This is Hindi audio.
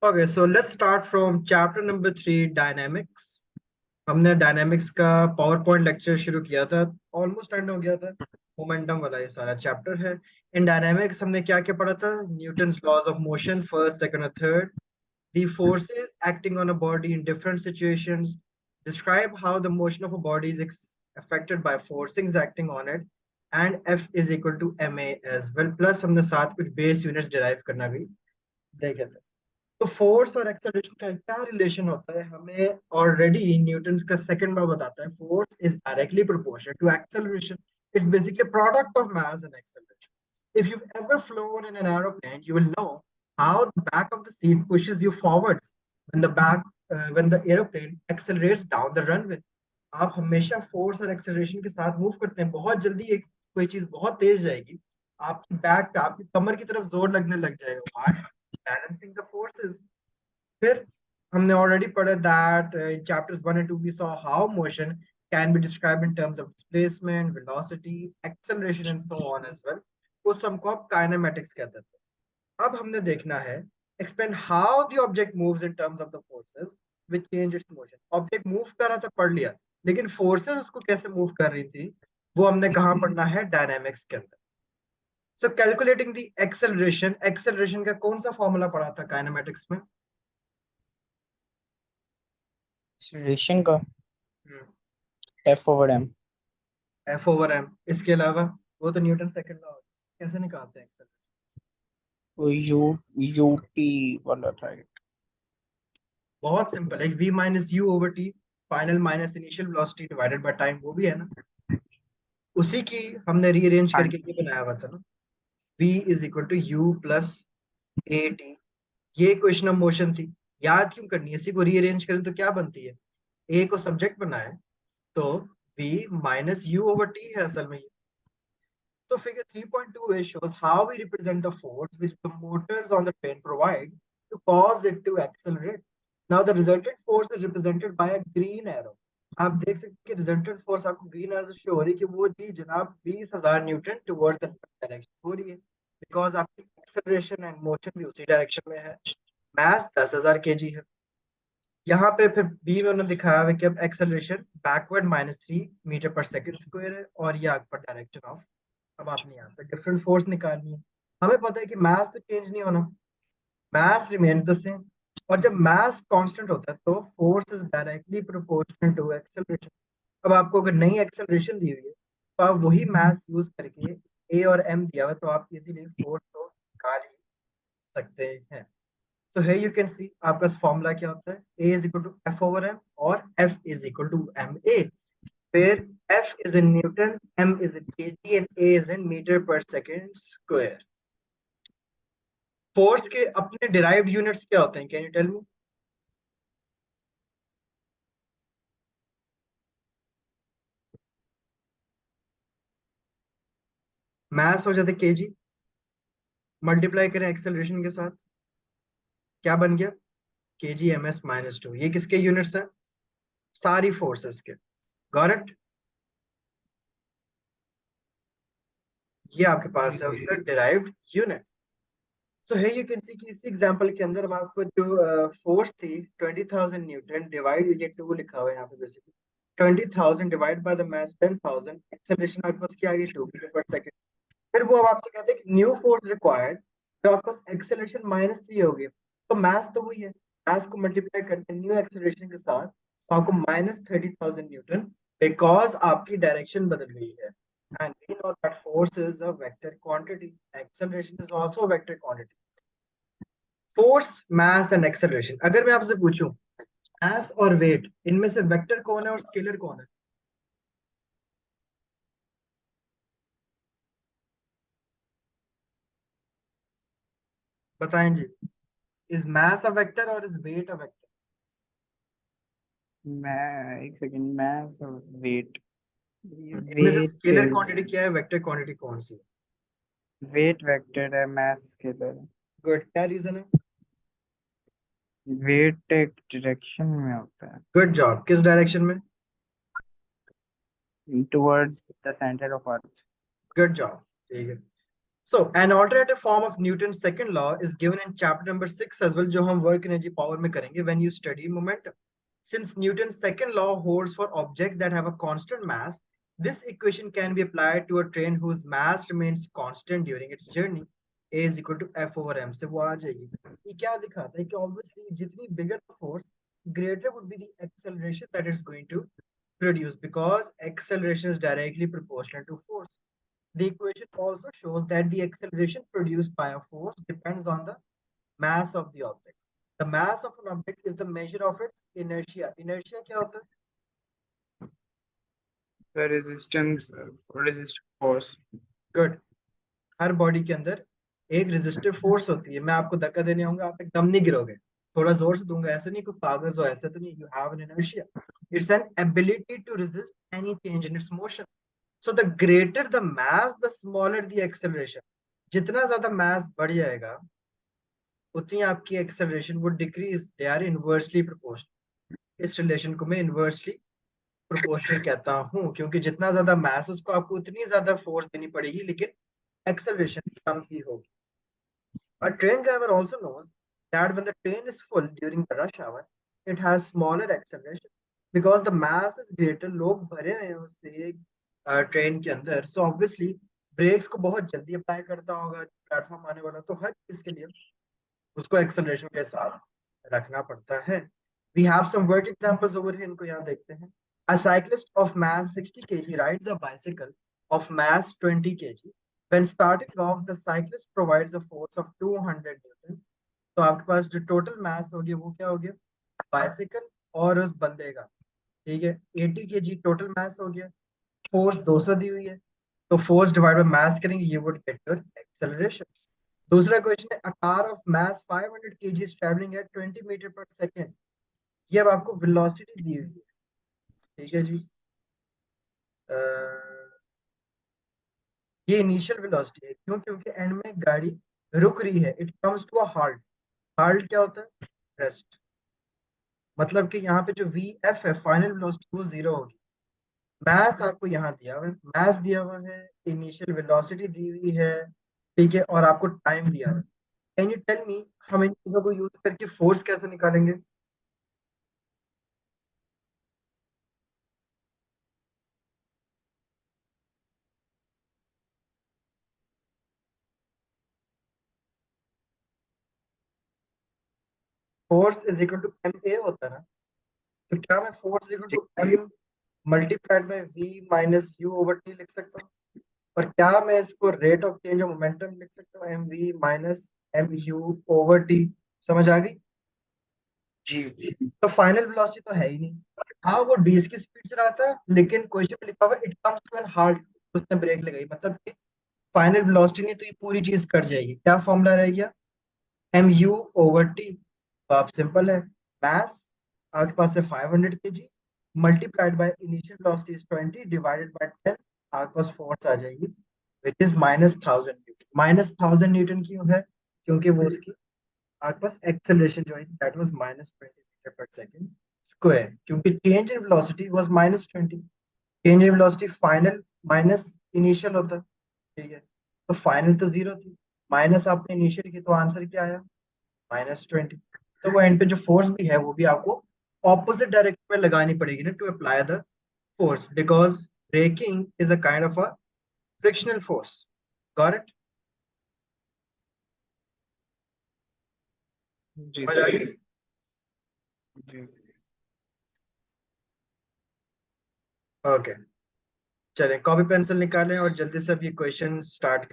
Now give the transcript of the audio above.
Okay, so let's start from chapter number 3, dynamics. हमने डायनामिक्स का पावर पॉइंट लेक्चर शुरू किया था, ऑलमोस्ट एंड हो गया था। मोमेंटम वाला ये सारा चैप्टर है। इन डायनामिक्स हमने क्या क्या पढ़ा था? Newton's laws of motion, first, second और third. The forces acting on a body in different situations, describe how the motion of a body is affected by forcings acting on it, and F is equal to ma as well। Plus हमने साथ कुछ बेस यूनिट्स डिराइव करना भी देखे थे। तो फोर्स और एक्सेलरेशन का क्या रिलेशन होता है हमें ऑलरेडी न्यूटन का सेकंड लॉ बताता है। Force is directly proportional to acceleration. It's basically product of mass and acceleration. If you ever flown in an aeroplane you will know how the back of the seat pushes you forwards when the aeroplane accelerates down the runway। आप हमेशा फोर्स और एक्सेलरेशन के साथ मूव करते हैं। बहुत जल्दी एक कोई चीज बहुत तेज जाएगी, आपकी बैक पे, आपकी कमर की तरफ जोर लगने लग जाएगा। व्हाई? Balancing the forces. फिर हमने ऑलरेडी पढ़ा that in chapters 1 and 2 we saw how motion can be described in terms of displacement, velocity, acceleration and so on as well। उस सब को आप काइनेमेटिक्स कहते थे। अब हमने देखना है explain how the object moves in terms of the forces which change its motion। Object move कर रहा था, पढ़ लिया, लेकिन फोर्सेस उसको कैसे मूव कर रही थी वो हमने कहाँ पढ़ना है? डायनामिक्स के अंदर। सो कैलकुलेटिंग द एक्सेलरेशन, एक्सेलरेशन का कौन सा फॉर्मूला पढ़ा था काइनेमेटिक्स में? एक्सेलरेशन का F/m। F/m। इसके अलावा वो तो न्यूटन सेकंड लॉ कैसे निकालते हैं एक्सेलरेशन? वो यूटी वाला राइट। बहुत सिंपल, एक v minus u over T, final minus initial velocity divided by time, वो भी है ना। उसी की हमने रीअरेंज हाँ करके ये बनाया हुआ था ना, v is equal to u plus a t. ये इक्वेशन ऑफ मोशन थी। याद क्यों करनी है? इसी को रीअरेंज करें तो क्या बनती है? a को सब्जेक्ट बनाए तो v minus u over T है असल में ये। So figure 3.2a shows how we represent the force which the motors on the train provide to cause it to accelerate. Now the resultant force is represented by a green arrow। आप देख सकते हैं कि रिजल्टेंट फोर्स आपको ग्रीन एरो से शो हो रही है कि वो जी जनाब 20,000 न्यूटन टुवर्ड्स द डायरेक्शन हो रही है, बिकॉज आपकी एक्सेलरेशन एंड मोशन भी उसी डायरेक्शन में है। मास 10,000 केजी है। यहाँ पे फिर बी में उन्होंने दिखाया हुआ है कि अब acceleration backward -3 metre per second square है, और ये अपर डायरेक्शन ऑफ। अब आपने यहाँ पे डिफरेंट फोर्स निकालनी है। हमें पता है कि मास तो चेंज नहीं होना, मास रिमेन्स द सेम। और जब मास कांस्टेंट होता है तो force is directly proportional to acceleration. अब आपको अगर नई एक्सेलरेशन दी हुई है तो आप वही मास यूज करके, ए और एम दिया हुआ है, तो आप इजीली फोर्स को निकाल ही सकते हैं। सो here you can see आपका फॉर्मूला क्या होता है? A is equal to F/m और F is equal to ma, where F is in newtons, m is in kg and a is in meter per second square। Force के अपने डिराइव्ड यूनिट्स क्या होते हैं? Can you tell me? Mass हो जाते केजी, मल्टीप्लाई करें एक्सेलरेशन के साथ, क्या बन गया? Kg m s minus two. ये किसके यूनिट्स हैं? सारी फोर्सेस के। Got it? ये आपके पास है उसका डिराइव्ड यूनिट। सो है यू कैन सी कि इसी एग्जांपल के अंदर हम आपको जो फोर्स थी 20,000 न्यूटन डिवाइड, ये 2 लिखा हुआ है यहाँ पे basically, 20,000 divide by the mass 10,000, acceleration आपके पास क्या आ गई? 2 मीटर पर सेकंड। फिर वो अब आपसे कहते हैं कि न्यू फोर्स रिक्वायर्ड, तो आपका एक्सेलरेशन -3 हो गया, तो मास तो वही है, मास को मल्टीप्लाई करते हैं न्यू एक्सेलरेशन के साथ, तो आपको -30,000 न्यूटन, बिकॉज आपकी डायरेक्शन बदल गई है। and we know that force is a vector quantity, acceleration is also a vector quantity। Force, mass and acceleration. अगर मैं आपसे पूछूं मास और वेट, इनमें से वेक्टर कौन है और स्केलर कौन है? बताएं जी। इज मास अ वेक्टर और इज वेट अ वेक्टर? मैं एक सेकंड, मास और वेट। इनमें से वेट स्केलर क्वांटिटी क्या है, वेक्टर क्वांटिटी कौन सी है? वेट वेक्टर है, मास स्केलर है। गुड, क्या रीजन है? वेट एक डायरेक्शन में होता है, गुड जॉब, किस डायरेक्शन में? Towards the centre of earth. Good job, ठीक है। So an alternative form of Newton's second law is given in chapter number 6 as well, जो हम work energy power में करेंगे when you study momentum. Since Newton's second law holds for objects that have a constant mass, this equation can be applied to a train whose mass remains constant during its journey. A is equal to F over m से वो आ जाएगी. ये क्या दिखाता है कि obviously जितनी bigger the force, greater would be the acceleration that it's going to produce because acceleration is directly proportional to force. The equation also shows that the acceleration produced by a force depends on the mass of the object. The mass of an object is the measure of its inertia. Inertia क्या होता है? The resistance force. Good. Her body के अंदर एक रेजिस्टिव फोर्स होती है. मैं आपको धक्का देने आऊंगा, आप एकदम नहीं गिरोगे. थोड़ा जोर से दूंगा, ऐसा नहीं कोई कागज हो, ऐसा तो नहीं. You have an inertia. It's an ability to resist any change in its motion. So the greater the mass the smaller the acceleration. जितना ज्यादा मास बढ़ जाएगा उतनी आपकी acceleration would decrease. They are inversely proportional. इस रिलेशन को मैं इनवर्सली प्रोपोर्शनल कहता हूं क्योंकि जितना ज्यादा मास उसको आपको उतनी ज्यादा फोर्स देनी पड़ेगी लेकिन एक्सेलरेशन कम ही होगी. A train driver also knows that when the train is full during the rush hour, it has smaller acceleration because the mass is greater. लोग भरे हुए हैं उससे ट्रेन के अंदर, so obviously ब्रेक्स को बहुत जल्दी अप्लाई करता होगा प्लेटफॉर्म आने वाला, तो हर चीज के लिए उसको एक्सेलरेशन के साथ रखना पड़ता है. We have some work examples over here, इनको यहाँ देखते हैं. A cyclist of mass 60 kg rides a bicycle of mass 20 kg. When starting off, the cyclist provides a force of 200 Newton. तो आपके पास जो टोटल मास होगी वो क्या होगी? बाइसिकल और उस बंदे का, ठीक है, 80 kg टोटल मास हो गया. फोर्स 200 दी हुई है, तो फोर्स डिवाइड बाय मास करेंगे, ये वुड गेट योर एक्सेलरेशन. दूसरा क्वेश्चन है, a car of mass 500 kg is travelling at 20 metre per second. ये अब आपको वेलोसिटी दी हुई है, ठीक है जी. ये इनिशियल वेलोसिटी है. क्यों? क्योंकि एंड में गाड़ी रुक रही है. It comes to a halt. Halt क्या होता है? रेस्ट. मतलब कि यहाँ पे जो वी एफ है फाइनल वेलोसिटी वो जीरो होगी. मैस आपको यहाँ दिया हुआ है, मैस दिया हुआ है, इनिशियल वेलोसिटी दी हुई है, ठीक है, और आपको टाइम दिया हुआ है. कैन यू टेल मी हम इन चीजों को यूज करके फोर्स कैसे निकालेंगे? Force is equal to m a होता है ना. तो क्या मैं force is equal to m multiplied by v minus u over t लिख सकता हूँ? और क्या मैं इसको rate of change of momentum लिख सकता हूँ? M v minus m u over t. समझ आ गई? जी. तो फाइनल वेलोसिटी तो है ही नहीं. हाँ वो 20 की स्पीड से रहा था लेकिन क्वेश्चन में लिखा हुआ it comes to an halt. उसने ब्रेक लगाई, मतलब कि फाइनल वेलोसिटी नहीं, तो ये पूरी चीज कट जाएगी. क्या फॉर्मूला रह गया? M u over t. तो आप सिंपल है, मास आपके पास है 500 kg multiplied by initial velocity is 20 divided by 10. आपके पास फोर्स आ जाएगी विच इज -1000 न्यूटन. -1000 न्यूटन क्यों है? क्योंकि वो उसकी आपके पास एक्सेलरेशन जो है that was -20 metre per second square. क्योंकि change in velocity was -20. Change in velocity final minus initial होता है, ठीक है. तो फाइनल तो जीरो थी, माइनस आपने इनिशियल की, तो आंसर क्या आया? -20. तो वो एंड पे जो फोर्स भी है वो भी आपको ऑपोजिट डायरेक्शन में लगानी पड़ेगी ना to apply the force because braking is a kind of a frictional force. Got it? जी समझ आ सर. गई? जी. ओके, चलें कॉपी पेंसिल निकालें और जल्दी से अब ये क्वेश्चन स्टार्ट करें.